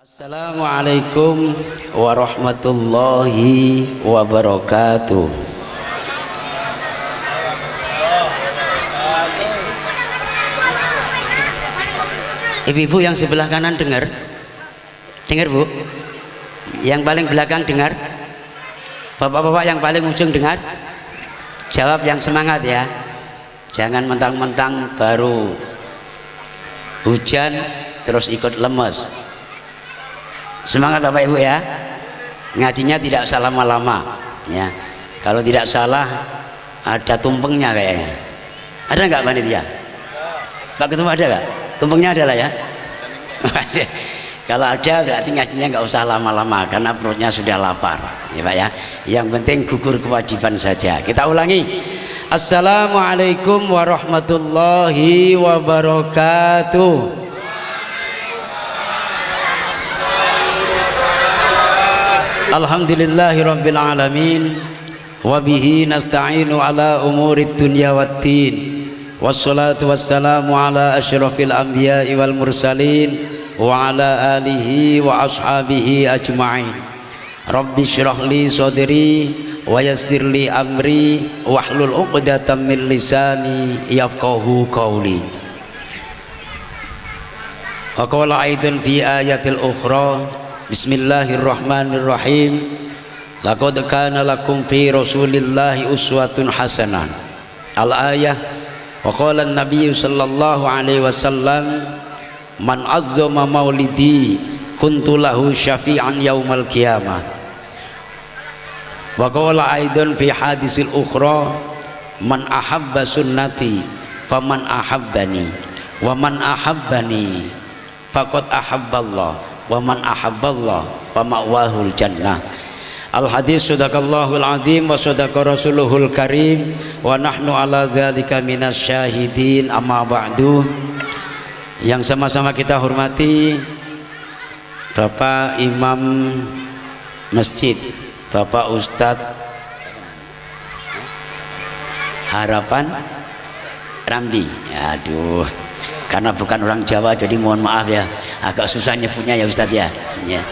Assalamualaikum warahmatullahi wabarakatuh. Ibu-ibu yang sebelah kanan dengar? Dengar, Bu? Yang paling belakang dengar? Bapak-bapak yang paling ujung dengar? Jawab yang semangat ya. Jangan mentang-mentang baru hujan terus ikut lemes. Semangat Bapak Ibu ya. Ngajinya tidak usah lama-lama ya. Kalau tidak salah ada tumpengnya kayaknya. Ada nggak panitia? Pak Ketua ada nggak? Tumpengnya ada lah ya. Kalau ada berarti ngajinya nggak usah lama-lama karena perutnya sudah lapar ya Pak ya. Yang penting gugur kewajiban saja. Kita ulangi. Assalamualaikum warahmatullahi wabarakatuh. Alhamdulillahirabbil alamin wa bihi nasta'inu ala umurid dunya waddin wassalatu wassalamu ala asyrafil anbiya'i wal mursalin wa ala alihi wa ashabihi ajma'in. Rabbi shrah li sadri wa yassir li amri wahlul 'uqdatam min lisani yafqahu qawli. Wa qala aidan fi ayatil ukhra Bismillahirrahmanirrahim. Laqad kana lakum fi Rasulillahi uswatun hasanah. Al-ayah. Wa qala an-nabiy sallallahu alaihi wasallam man azzama maulidi kuntu lahu syafi'an yaumal qiyamah. Wa qala aidan fi hadisil ukhra man ahabba sunnati faman ahabbani wa man ahabbani faqad ahabballah wa man ahabballah fama'wahul jannah. Al hadis sadaqallahul azim wa sadaqa rasuluhul karim wa nahnu ala dzalika minas syahidin. Amma ba'du. Yang sama-sama kita hormati Bapak Imam Masjid, Bapak Ustadz Harapan Rambi. Aduh, karena bukan orang Jawa jadi mohon maaf ya, agak susah nyebutnya ya Ustadz ya.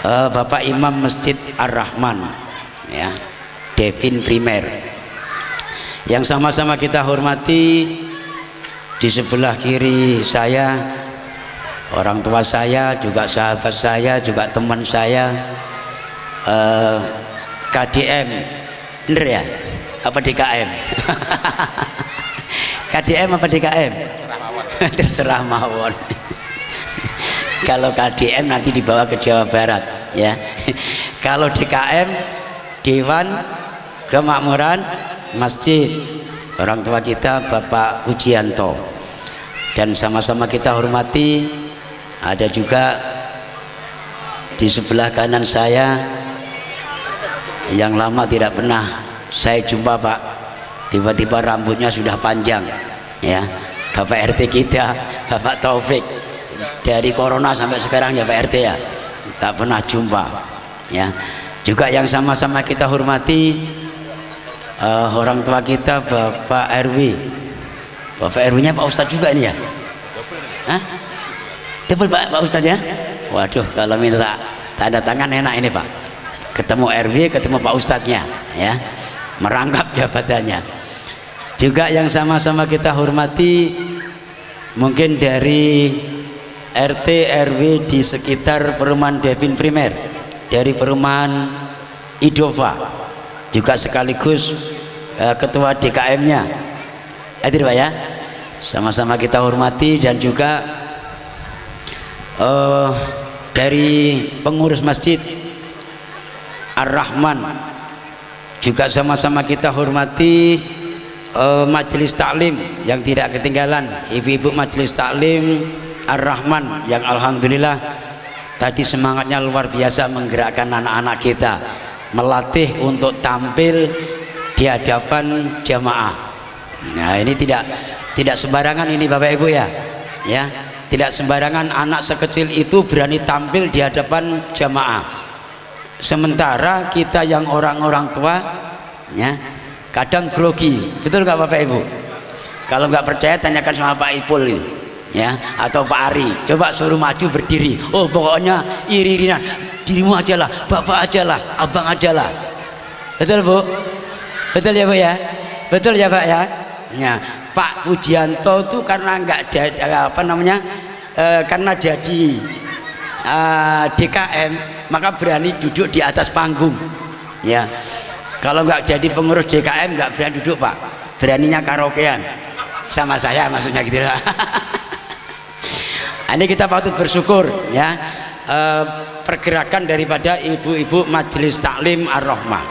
Bapak Imam Masjid Ar-Rahman ya, Devin Primer. Yang sama-sama kita hormati di sebelah kiri saya, orang tua saya, juga sahabat saya, juga teman saya, KDM, bener ya? Apa DKM? KDM apa DKM? Terserah mawon. Kalau KDM nanti dibawa ke Jawa Barat ya. Kalau DKM Dewan Kemakmuran Masjid, orang tua kita Bapak Ujianto. Dan sama-sama kita hormati ada juga di sebelah kanan saya yang lama tidak pernah saya jumpa Pak, tiba-tiba rambutnya sudah panjang ya, Bapak RT kita, Bapak Taufik. Dari corona sampai sekarang ya Pak RT ya, tak pernah jumpa ya. Juga yang sama-sama kita hormati orang tua kita Bapak RW. Bapak RW nya Pak Ustadz juga ini ya. Hah? Betul Pak Ustadz ya. Waduh, kalau minta tanda tangan enak ini Pak, ketemu RW ketemu Pak Ustadznya ya, merangkap jabatannya. Juga yang sama-sama kita hormati mungkin dari RT RW di sekitar perumahan Devin Primer, dari perumahan Idova, juga sekaligus ketua DKM-nya. Hadir Pak ya. Sama-sama kita hormati. Dan juga dari pengurus Masjid Ar-Rahman juga sama-sama kita hormati. Majelis taklim yang tidak ketinggalan, ibu-ibu majelis taklim Ar-Rahman yang alhamdulillah tadi semangatnya luar biasa menggerakkan anak-anak kita, melatih untuk tampil di hadapan jamaah. Nah ini tidak sembarangan ini Bapak Ibu ya, tidak sembarangan anak sekecil itu berani tampil di hadapan jamaah. Sementara kita yang orang-orang tua ya kadang grogi, betul nggak Bapak Ibu? Kalau nggak percaya tanyakan sama Pak Ipul ya, atau Pak Ari, coba suruh maju berdiri. Oh pokoknya iri-irinan, dirimu aja lah, bapak aja lah, abang aja lah. Betul Bu? Betul ya Bu ya? Betul ya Pak ya? Ya, Pak Pujianto tuh karena nggak jadi apa namanya, karena jadi DKM, maka berani duduk di atas panggung. Ya, kalau nggak jadi pengurus DKM nggak berani duduk Pak, beraninya karaokean sama saya maksudnya gitu lah. Ini kita patut bersyukur ya, pergerakan daripada ibu-ibu Majelis Taklim Ar-Rahmah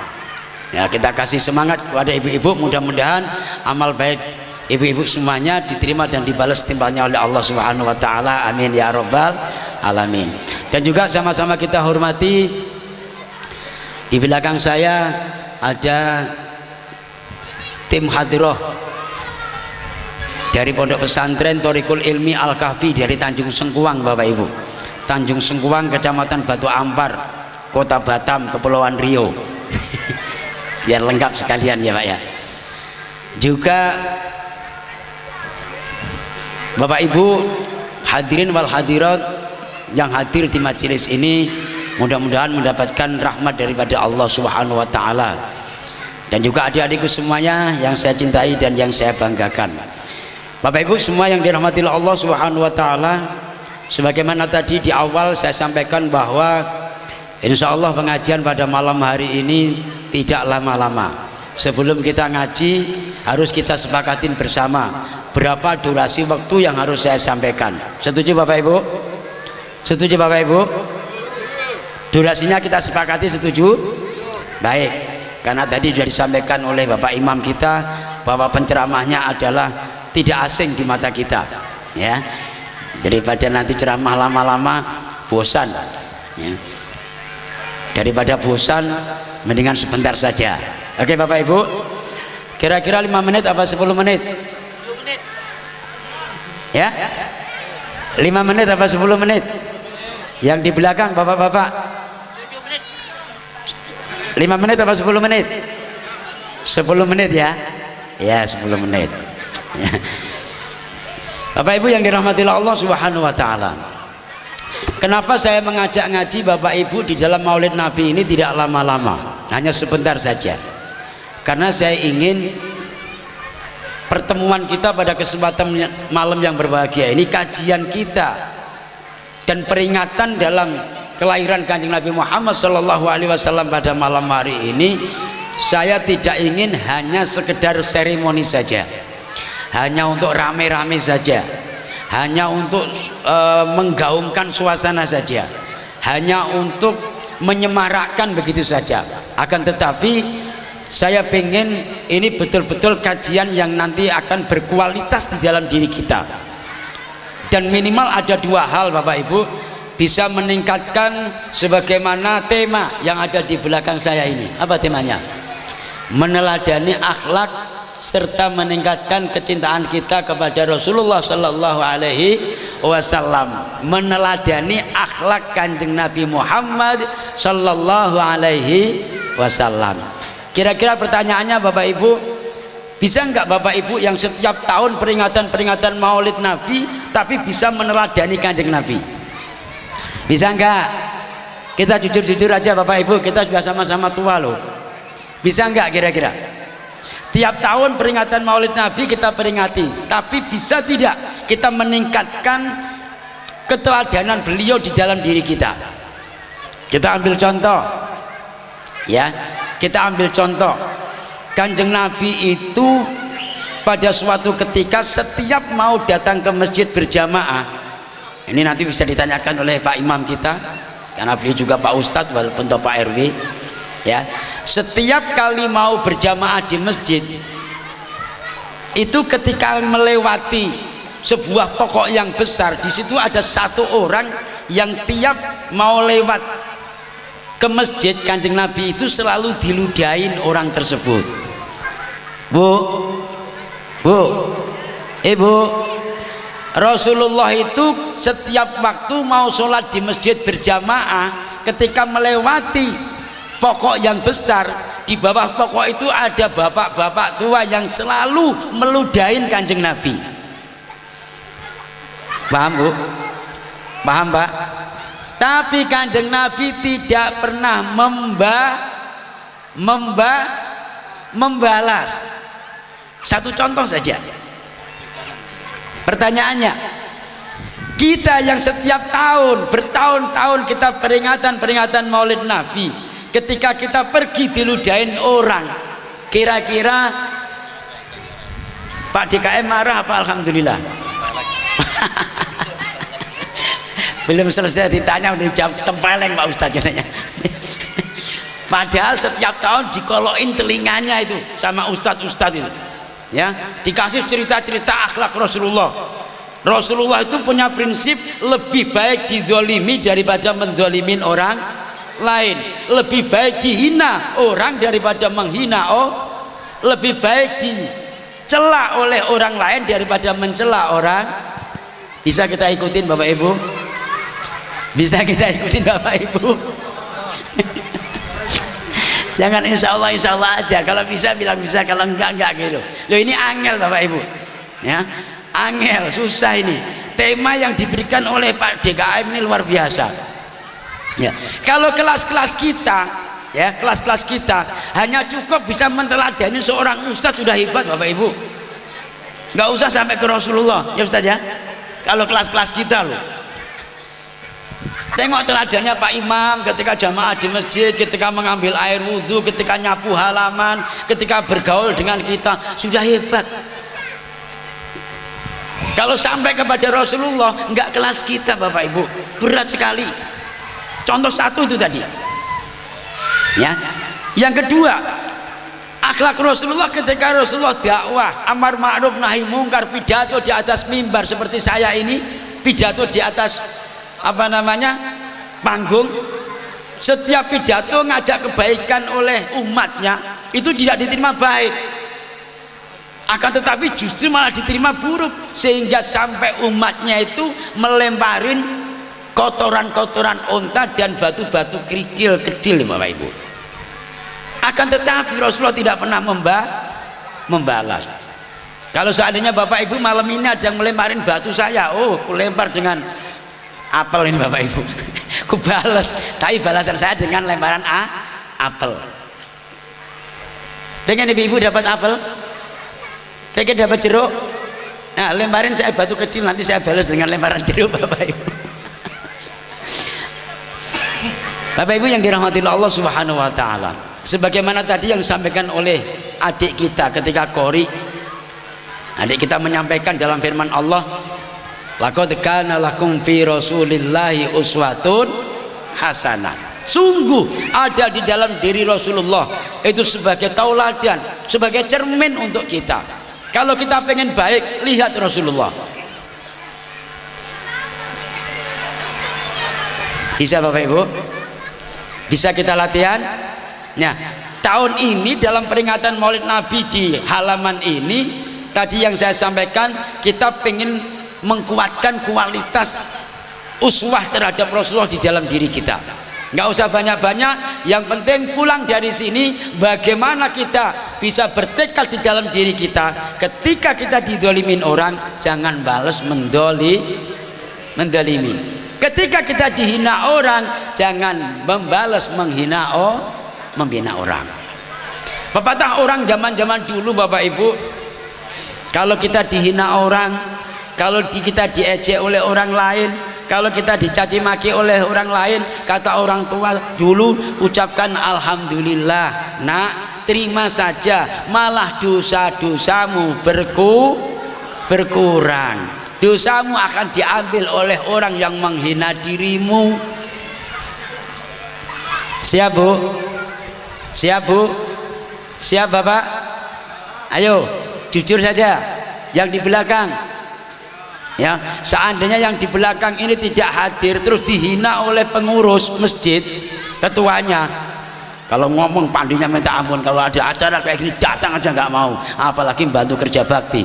ya, kita kasih semangat kepada ibu-ibu, mudah-mudahan amal baik ibu-ibu semuanya diterima dan dibalas timbanya oleh Allah Subhanahu wa taala. Amin ya rabbal alamin. Dan juga sama-sama kita hormati, di belakang saya ada tim hadiroh dari Pondok Pesantren Thoriqul Ilmi Al-Kahfi dari Tanjung Sengkuang Bapak Ibu. Tanjung Sengkuang, Kecamatan Batu Ampar, Kota Batam, Kepulauan Riau. Biar lengkap sekalian ya Pak ya. Juga Bapak Ibu hadirin wal hadirat yang hadir di majelis ini, mudah-mudahan mendapatkan rahmat daripada Allah Subhanahu wa taala. Dan juga adik-adikku semuanya yang saya cintai dan yang saya banggakan. Bapak Ibu semua yang dirahmati Allah Subhanahu wa taala, sebagaimana tadi di awal saya sampaikan bahwa insya Allah pengajian pada malam hari ini tidak lama-lama. Sebelum kita ngaji harus kita sepakatin bersama berapa durasi waktu yang harus saya sampaikan. Setuju Bapak Ibu? Setuju Bapak Ibu? Durasinya kita sepakati, setuju? Baik, karena tadi sudah disampaikan oleh Bapak Imam kita bahwa penceramahnya adalah tidak asing di mata kita ya, daripada nanti ceramah lama-lama bosan ya. Daripada bosan mendingan sebentar saja. Oke Bapak Ibu, kira-kira 5 menit apa 10 menit? 10 menit ya, 5 menit apa 10 menit? Yang di belakang bapak-bapak 5 menit apa 10 menit? 10 menit ya. Ya 10 menit. Bapak Ibu yang dirahmati Allah Subhanahu wa taala, kenapa saya mengajak ngaji Bapak Ibu di dalam Maulid Nabi ini tidak lama-lama, hanya sebentar saja? Karena saya ingin pertemuan kita pada kesempatan malam yang berbahagia ini, kajian kita dan peringatan dalam kelahiran Kanjeng Nabi Muhammad SAW pada malam hari ini, saya tidak ingin hanya sekedar seremoni saja, hanya untuk rame-rame saja, hanya untuk menggaungkan suasana saja, hanya untuk menyemarakkan begitu saja. Akan tetapi saya pengen ini betul-betul kajian yang nanti akan berkualitas di dalam diri kita, dan minimal ada 2 hal Bapak Ibu, bisa meningkatkan sebagaimana tema yang ada di belakang saya ini. Apa temanya? Meneladani akhlak serta meningkatkan kecintaan kita kepada Rasulullah Sallallahu Alaihi Wasallam, meneladani akhlak Kanjeng Nabi Muhammad Sallallahu Alaihi Wasallam. Kira-kira pertanyaannya Bapak Ibu, bisa enggak Bapak Ibu yang setiap tahun peringatan Maulid Nabi tapi bisa meneladani Kanjeng Nabi? Bisa enggak? Kita jujur-jujur aja Bapak Ibu, kita sudah sama-sama tua loh. Bisa enggak kira-kira? Tiap tahun peringatan Maulid Nabi kita peringati, tapi bisa tidak kita meningkatkan keteladanan beliau di dalam diri kita? Kita ambil contoh ya, kita ambil contoh. Kanjeng Nabi itu pada suatu ketika setiap mau datang ke masjid berjamaah, ini nanti bisa ditanyakan oleh Pak Imam kita, karena beliau juga Pak Ustadz walaupun toh Pak RW ya, setiap kali mau berjamaah di masjid itu ketika melewati sebuah pokok yang besar, di situ ada 1 orang yang tiap mau lewat ke masjid Kanjeng Nabi itu selalu diludahin orang tersebut. Bu, Ibu, Rasulullah itu setiap waktu mau sholat di masjid berjamaah, ketika melewati pokok yang besar, di bawah pokok itu ada bapak-bapak tua yang selalu meludahin Kanjeng Nabi. Paham Bu? Paham Pak? Tapi Kanjeng Nabi tidak pernah membalas. Satu contoh saja. Pertanyaannya, kita yang setiap tahun bertahun-tahun kita peringatan Maulid Nabi, ketika kita pergi diludahin orang, kira-kira Pak DKM marah apa alhamdulillah? Belum selesai ditanya udah jawab tempeleng Pak Ustadz katanya. Padahal setiap tahun dikolokin telinganya itu sama ustadz-ustadz itu, ya, dikasih cerita-cerita akhlak Rasulullah. Rasulullah itu punya prinsip lebih baik dizolimi daripada menzolimin orang lain, lebih baik dihina orang daripada menghina lebih baik dicela oleh orang lain daripada mencela orang. Bisa kita ikutin Bapak Ibu? Bisa kita ikutin Bapak Ibu? Jangan insya Allah aja, kalau bisa bilang bisa, kalau enggak gitu loh. Ini angel Bapak Ibu, ya, angel, susah ini. Tema yang diberikan oleh Pak DKM ini luar biasa, ya. Kalau kelas-kelas kita, ya, kelas-kelas kita hanya cukup bisa menteladani seorang ustadz sudah hebat Bapak Ibu, nggak usah sampai ke Rasulullah, ya Ustadz ya. Kalau kelas-kelas kita loh, tengok teladannya Pak Imam ketika jamaah di masjid, ketika mengambil air wudhu, ketika nyapu halaman, ketika bergaul dengan kita, sudah hebat. Kalau sampai kepada Rasulullah, enggak kelas kita Bapak Ibu, berat sekali. Contoh satu itu tadi, ya. Yang kedua, akhlak Rasulullah ketika Rasulullah dakwah amar ma'ruf nahi mungkar, pidato di atas mimbar seperti saya ini, pidato di atas apa namanya, panggung. Setiap pidato ngajak kebaikan oleh umatnya itu tidak diterima baik, akan tetapi justru malah diterima buruk, sehingga sampai umatnya itu melemparin kotoran-kotoran unta dan batu-batu kerikil kecil Bapak Ibu. Akan tetapi Rasulullah tidak pernah membalas. Kalau seandainya Bapak Ibu malam ini ada yang melemparin batu saya, aku lempar dengan apel ini Bapak Ibu, ku balas, tapi balasan saya dengan lemparan apel. Pengen ibu-ibu dapat apel, pengen dapat jeruk, nah lemparin saya batu kecil, nanti saya balas dengan lemparan jeruk Bapak Ibu. Bapak Ibu yang dirahmati Allah Subhanahu wa taala, sebagaimana tadi yang disampaikan oleh adik kita ketika qori, adik kita menyampaikan dalam firman Allah, laqad kana lakum fi rasulillahi uswatun hasanah. Sungguh ada di dalam diri Rasulullah itu sebagai tauladan, sebagai cermin untuk kita. Kalau kita pengen baik, lihat Rasulullah. Bisa Bapak Ibu? Bisa kita latihan? Nah, tahun ini dalam peringatan Maulid Nabi di halaman ini, tadi yang saya sampaikan, kita pengen mengkuatkan kualitas uswah terhadap Rasulullah di dalam diri kita. Nggak usah banyak-banyak, yang penting pulang dari sini bagaimana kita bisa bertekad di dalam diri kita, ketika kita didolimin orang jangan balas mendolimi. Ketika kita dihina orang jangan membalas membina orang. Pepatah orang zaman-zaman dulu Bapak Ibu, kalau kita dihina orang, kalau kita diejek oleh orang lain, kalau kita dicaci maki oleh orang lain, kata orang tua dulu, ucapkan alhamdulillah nak, terima saja, malah dosa-dosamu berkurang. Dosamu akan diambil oleh orang yang menghina dirimu. Siap Bu? Siap Bu? Siap Bapak? Ayo jujur saja, yang di belakang, ya, seandainya yang di belakang ini tidak hadir terus dihina oleh pengurus masjid, ketuanya, kalau ngomong pandinya minta ampun, kalau ada acara kayak gini datang aja nggak mau, apalagi bantu kerja bakti.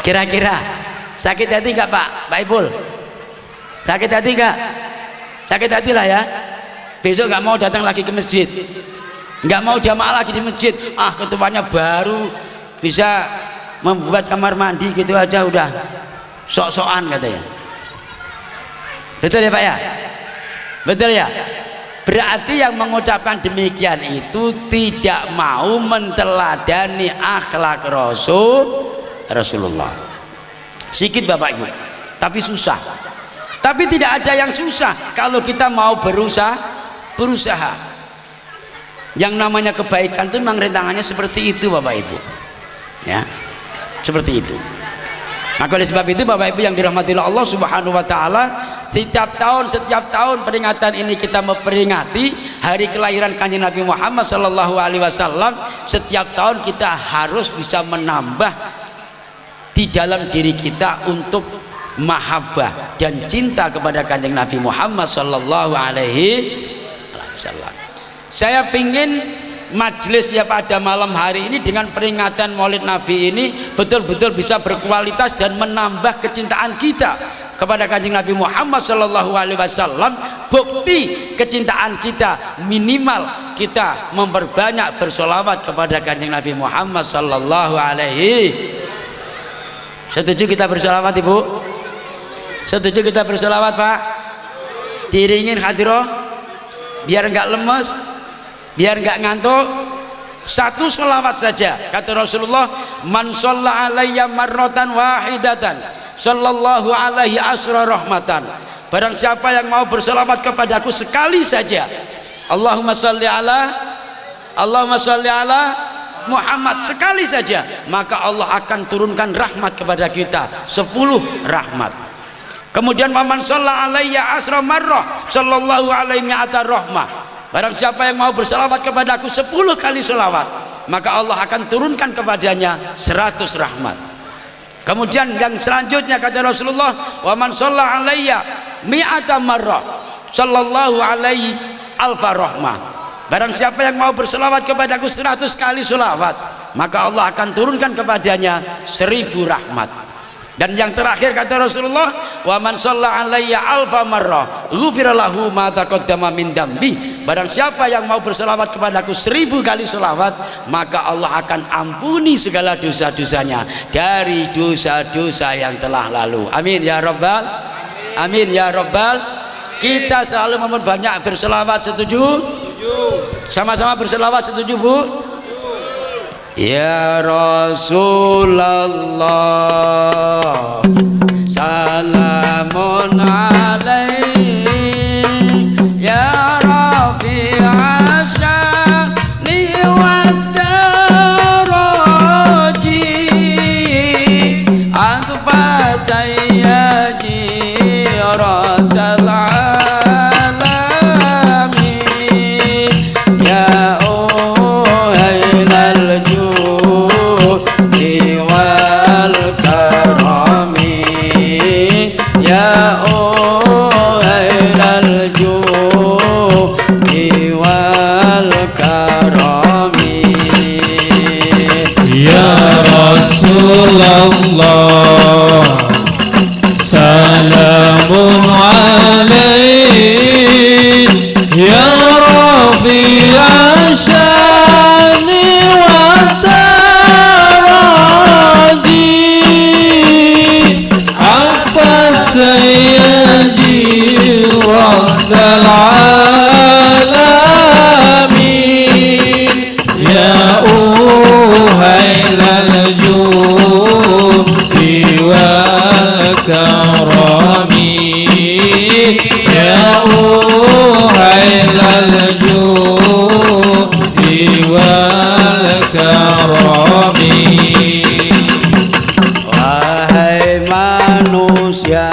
Kira-kira sakit hati nggak Pak Ipul? Sakit hati nggak? Sakit hati lah ya. Besok nggak mau datang lagi ke masjid, nggak mau jamaah lagi di masjid. Ketuanya baru bisa membuat kamar mandi gitu aja udah sok-sokan katanya. Betul ya Pak ya? Betul ya? Berarti yang mengucapkan demikian itu tidak mau menteladani akhlak Rasulullah. Sikit Bapak Ibu, tapi susah. Tapi tidak ada yang susah kalau kita mau berusaha. Yang namanya kebaikan itu memang rintangannya seperti itu Bapak Ibu. Ya. Seperti itu. Maka oleh sebab itu Bapak Ibu yang dirahmati Allah Subhanahu wa taala, setiap tahun peringatan ini kita memperingati hari kelahiran Kanjeng Nabi Muhammad sallallahu alaihi wasallam. Setiap tahun kita harus bisa menambah di dalam diri kita untuk mahabbah dan cinta kepada Kanjeng Nabi Muhammad sallallahu alaihi wasallam. Saya pingin majelis ya pada malam hari ini dengan peringatan Maulid Nabi ini betul-betul bisa berkualitas dan menambah kecintaan kita kepada Kanjeng Nabi Muhammad sallallahu alaihi wasallam. Bukti kecintaan kita minimal kita memperbanyak bersolawat kepada Kanjeng Nabi Muhammad sallallahu alaihi. Setuju kita bersolawat Ibu? Setuju kita bersolawat Pak? Diringin hadiroh biar enggak lemes, biar enggak ngantuk. Satu sholawat saja kata Rasulullah, man shalla alayya marratan wahidatan sallallahu alaihi asra rahmatan. Barang siapa yang mau bersolawat kepadaku sekali saja, Allahumma sholli ala Muhammad, sekali saja, maka Allah akan turunkan rahmat kepada kita 10 rahmat. Kemudian waman shalla alayya asra marrah sallallahu alaihi mi'ata rahmah. Barang siapa yang mau bersalawat kepadaku 10 kali salawat, maka Allah akan turunkan kepadanya 100 rahmat. Kemudian yang selanjutnya kata Rasulullah, waman shalla alayya mi'ata marrah sallallahu alaihi alfa rahmah. Barang siapa yang mau berselawat kepadaku 100 kali selawat, maka Allah akan turunkan kepadanya 1000 rahmat. Dan yang terakhir kata Rasulullah, wa man shalla alayya alfa marrah ghufira lahu ma taqaddama min dambi. Barang siapa yang mau berselawat kepadaku 1000 kali selawat, maka Allah akan ampuni segala dosa-dosanya dari dosa-dosa yang telah lalu. Amin ya rabbal amin ya rabbal. Kita selalu memperbanyak berselawat. Setuju? Sama-sama berselawat. Setuju Bu? Ya Rasulullah salamun alaik ya rafi'a sya'ni wa daraji atfataya jiratal Rasulullah salamun alaik ya rafi'a sya'ni wa daraji afataya jiratal alamin ya uhailal karami ya uhailal judi wal karami. Wahai manusia,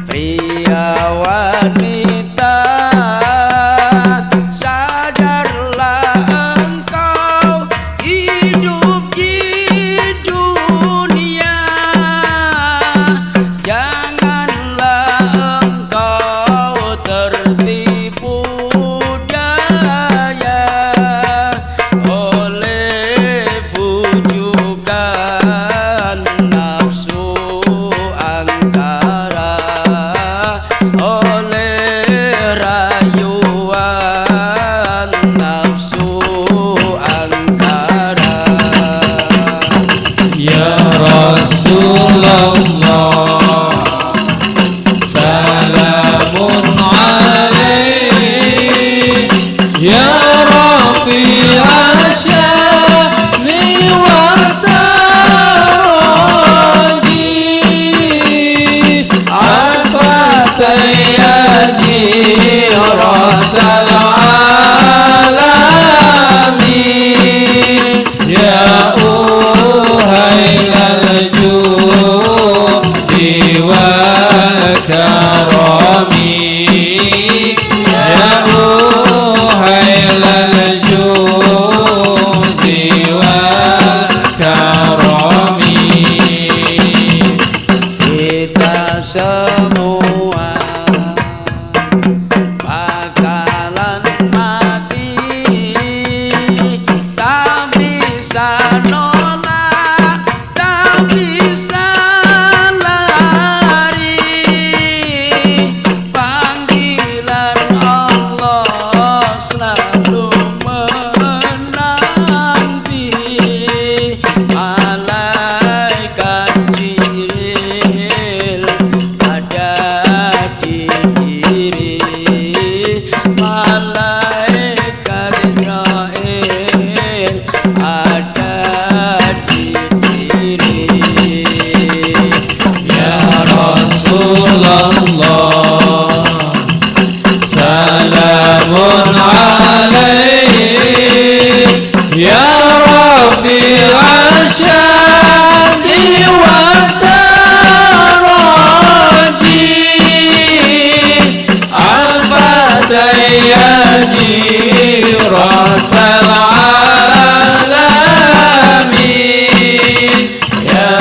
pria wanita, sadarlah engkau hidup di dunia. Janganlah engkau tertipu daya oleh bujukan nafsu semua bakalan mati, tak bisa nolak, tak bisa lari. Panggilan Allah selalu menanti. Malaikat Jibril ada di diri, malaikat Israel ada di diri. Ya Rasulullah, salamun alaik, ya Rafi'al syadi wa daraji, al-fatayani rabbal alamin, ya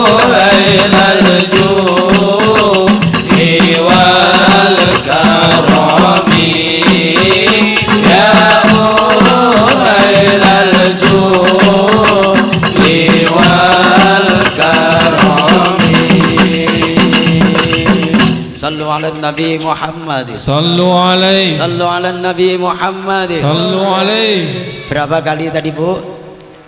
ulailal judi wal karami, ya ulailal judi wal karami. Sallu ala Nabi Muhammad. Sallu alaihi, Sallu ala Nabi Muhammad. sallu alaihi. Berapa kali tadi Bu?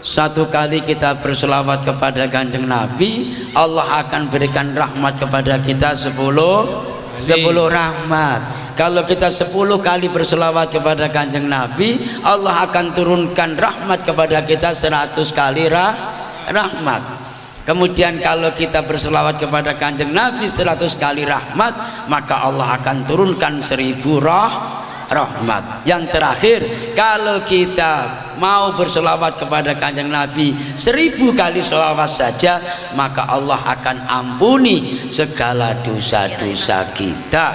Satu kali kita berselawat kepada Kanjeng Nabi, Allah akan berikan rahmat kepada kita 10 rahmat. Kalau kita 10 kali berselawat kepada Kanjeng Nabi, Allah akan turunkan rahmat kepada kita 100 kali rahmat. Kemudian kalau kita berselawat kepada Kanjeng Nabi 100 kali rahmat, maka Allah akan turunkan 1000 rahmat. Yang terakhir, kalau kita mau berselawat kepada Kanjeng Nabi 1000 kali selawat saja, maka Allah akan ampuni segala dosa-dosa kita,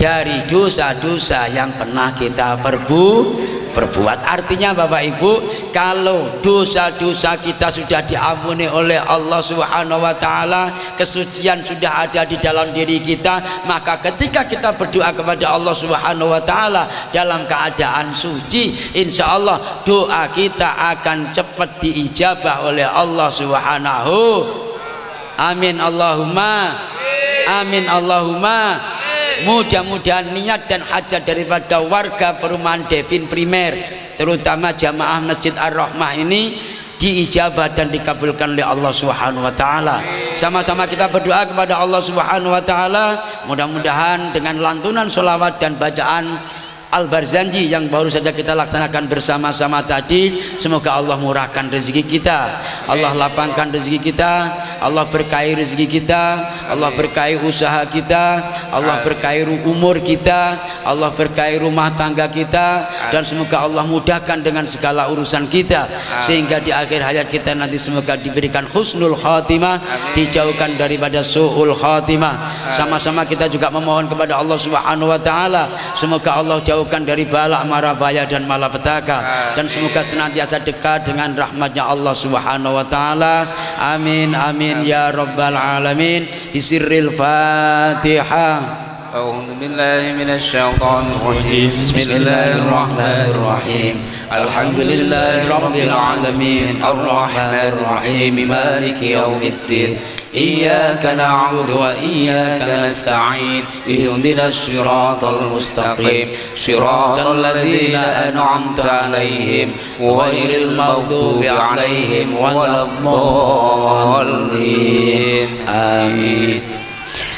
dari dosa-dosa yang pernah kita perbuat. Artinya Bapak Ibu, kalau dosa-dosa kita sudah diampuni oleh Allah Subhanahu wa taala, kesucian sudah ada di dalam diri kita, maka ketika kita berdoa kepada Allah Subhanahu wa taala dalam keadaan suci, insya Allah doa kita akan cepat diijabah oleh Allah Subhanahu. Amin Allahumma amin Allahumma. Mudah-mudahan niat dan hajat daripada warga perumahan Devin Primer, terutama jamaah Masjid Ar-Rahmah ini, diijabah dan dikabulkan oleh Allah Subhanahu wa taala. Sama-sama kita berdoa kepada Allah Subhanahu wa taala, mudah-mudahan dengan lantunan sholawat dan bacaan Al-Barzanji yang baru saja kita laksanakan bersama-sama tadi, semoga Allah murahkan rezeki kita, Allah lapangkan rezeki kita, Allah berkahi rezeki kita, Allah berkahi usaha kita, Allah berkahi umur kita, Allah berkahi rumah tangga kita, dan semoga Allah mudahkan dengan segala urusan kita, sehingga di akhir hayat kita nanti semoga diberikan husnul khatimah, dijauhkan daripada su'ul khatimah. Sama-sama kita juga memohon kepada Allah Subhanahu wa taala, semoga Allah jauhkan dari balak mara bahaya dan malapetaka, dan semoga senantiasa dekat dengan rahmatnya Allah Subhanahu wa taala. Amin amin ya rabbal alamin. Bisirril Fatihah. أعوذ بالله من الشيطان الرجيم بسم الله الرحمن الرحيم الحمد لله رب العالمين الرحمن الرحيم مالك يوم الدين إياك نعبد وإياك نستعين اهدنا الصراط المستقيم صراط الذين أنعمت عليهم غير المغضوب عليهم ولا الضالين آمين.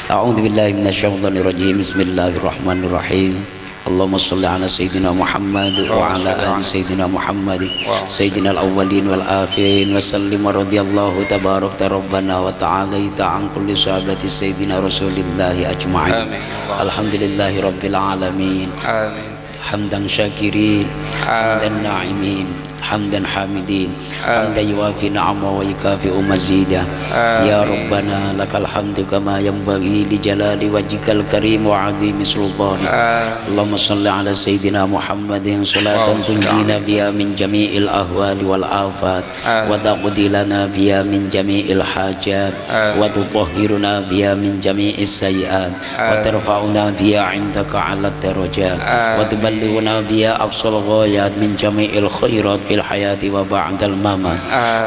أعوذ بالله من الشيطان الرجيم بسم الله الرحمن الرحيم اللهم صل على سيدنا محمد وعلى آل سيدنا محمد سيدنا الأولين والآخرين وسلم ورضي الله تبارك ربنا وتعالى عن كل صحابة سيدنا رسول الله أجمعين. الحمد لله رب العالمين. حمدا شاكرين حمدا ناعمين hamdan hamidin hamdan yuwafi ni'amahu wa yukafi'u mazidah. Ya Rabbana lakal hamdu kama yanbaghi li jalali wajhikal karim wa 'azimi sultanik. Allahumma shalli ala sayyidina Muhammadin salatan tunjina biha min jami'il ahwali wal afat wa taqdi lana biha min jami'il hajat wa tutahhiruna biha min jami'is sayyi'at wa tarfa'una biha 'indaka 'ala darajat wa tuballighuna biha aqsal ghayat min jami'il khairat fil hayati wa ba'dal mamat.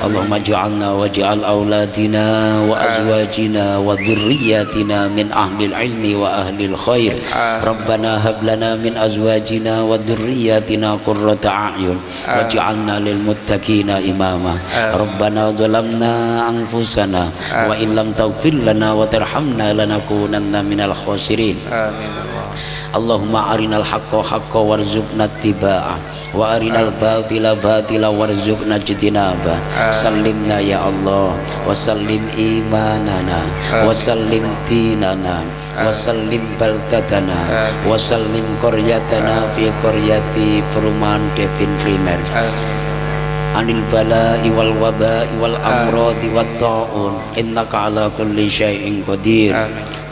Allahumma ij'alna waj'al auladina wa azwajina wa dhurriyyatina min ahlil ilmi wa ahlil khair. Rabbana hab lana min azwajina wa dhurriyyatina qurrata a'yun waj'alna lil muttaqina imama. Rabbana zalamna anfusana wa in lam taghfir lana wa tarhamna lanakunanna minal khasirin. Allahumma arinal haqqa haqqa warzuqna ittiba'ah wa arinal batila batila warzuqna ijtinabah. Sallimna ya Allah wa sallim imanana wa sallim dinana wa sallim baldatana wa sallim qaryatana fi qaryati perumahan Devin Primer anil bala'i wal waba'i wal amradi wat ta'un innaka ala kulli syai'in qadir.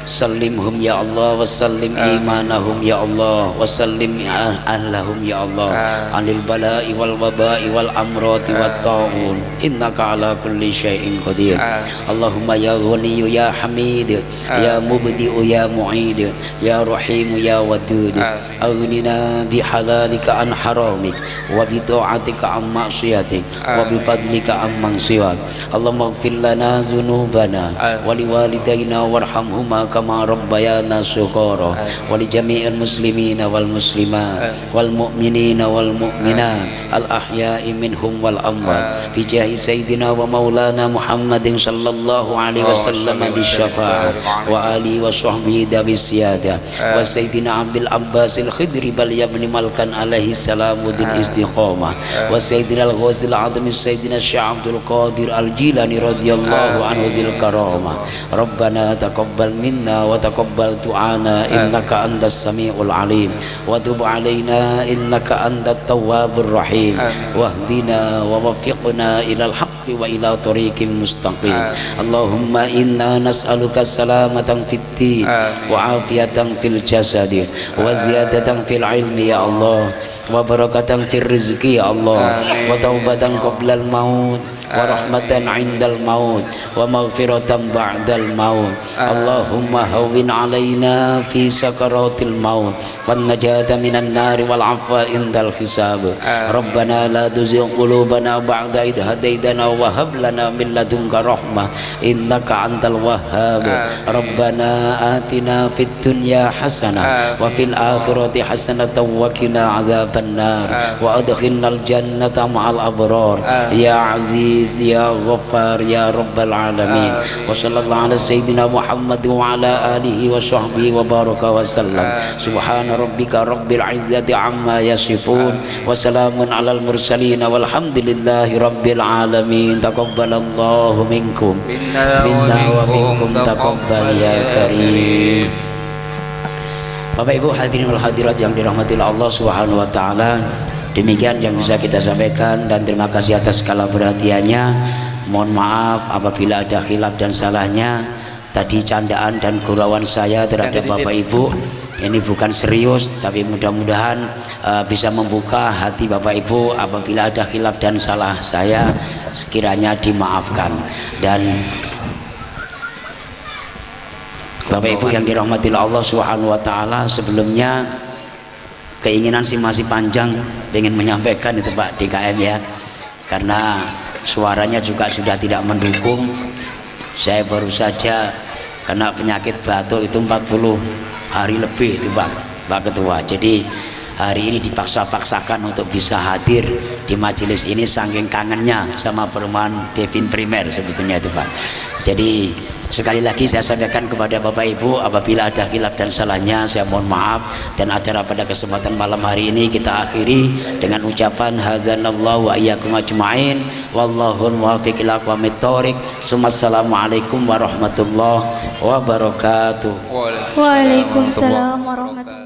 Sallimhum ya Allah wa sallim imanahum ya Allah wa sallim ahlahum ya Allah anil bala'i wal waba'i wal amrati wat ta'un innaka ala kulli syai'in qadir. Allahumma ya ghaniyu ya hamid ya mubdi'u ya mu'id ya rahimu ya wadud aghnina bi halalika an haramik wa bi ta'atika an ma'siyatik wa bi fadlika amman siwak. Allahumma ighfir lana dhunubana wa liwalidayna warhamhuma kama rabbayana sughara wa li jami'il muslimina wal muslimat wal mu'minina wal mu'minat al ahya'i minhum wal amwat fi jahi sayyidina wa maulana Muhammadin sallallahu alaihi wasallam di syafa'ah wa ali wa sahbihi dawi siyada wa sayyidina Abdul Abbas al Khidri bal yabni malkan alaihi salamu din istiqamah wa sayyidina al ghazil azmi sayyidina Syekh Abdul Qadir al Jilani radhiyallahu anhu dzil karamah. Rabbana taqabbal minna wa taqabbal du'ana innaka antas samiul alim wa tub alaina innaka antat tawwabur rahim wahdina wa waffiqna ilal haqqi wa ila tariqim mustaqim. Allahumma inna nas'aluka salamatan fid din wa afiyatan fil jasadi wa ziyadatan fil ilmi ya Allah wa barakatan fil rizqi ya Allah wa taubatan qabla al maut wa rahmatan 'indal maut wa maghfiratan ba'dal maut. Allahumma hawwin 'alaina fi sakaratil maut wan najata minan nari wal 'afwa indal hisab. Rabbana la tuzigh qulubana ba'da idh hadaitana wa hab lana min ladunka rahmah innaka antal wahhab. Rabbana atina fid dunya hasanah wa fil akhirati hasanatan wa qina adzabannar wa adkhilnal jannata ma'al abrar ya aziz ya ghaffar ya rabbal alamin. Wa sallallahu ala sayyidina Muhammad wa ala alihi wa sahbihi wa baraka wa sallam. Subhana rabbika rabbil izzati amma yasifun wa salamun alal mursalin walhamdulillahi rabbil alamin. Taqabbalallahu minkum minna wa minkum taqabbal ya karim. Bapak Ibu hadirin wal hadirat yang dirahmati Allah Subhanahu wa taala, demikian yang bisa kita sampaikan dan terima kasih atas segala perhatiannya. Mohon maaf apabila ada khilaf dan salahnya. Tadi candaan dan gurauan saya terhadap Bapak Ibu ini bukan serius, tapi mudah-mudahan bisa membuka hati Bapak Ibu. Apabila ada khilaf dan salah saya sekiranya dimaafkan. Dan Bapak Ibu yang dirahmati Allah Subhanahu wa taala, sebelumnya keinginan sih masih panjang ingin menyampaikan itu Pak DKM ya, karena suaranya juga sudah tidak mendukung. Saya baru saja kena penyakit batuk itu 40 hari lebih itu Pak Ketua. Jadi hari ini dipaksa-paksakan untuk bisa hadir di majelis ini saking kangennya sama perumahan Devin Primer sebetulnya itu Pak. Jadi sekali lagi saya sampaikan kepada Bapak Ibu, apabila ada khilaf dan salahnya saya mohon maaf. Dan acara pada kesempatan malam hari ini kita akhiri dengan ucapan hadzanallahu wa iyyakum ajmain wallahul muwaffiq ila aqwamit thoriq. Assalamualaikum warahmatullahi wabarakatuh. Waalaikumsalam warahmatullahi wabarakatuh.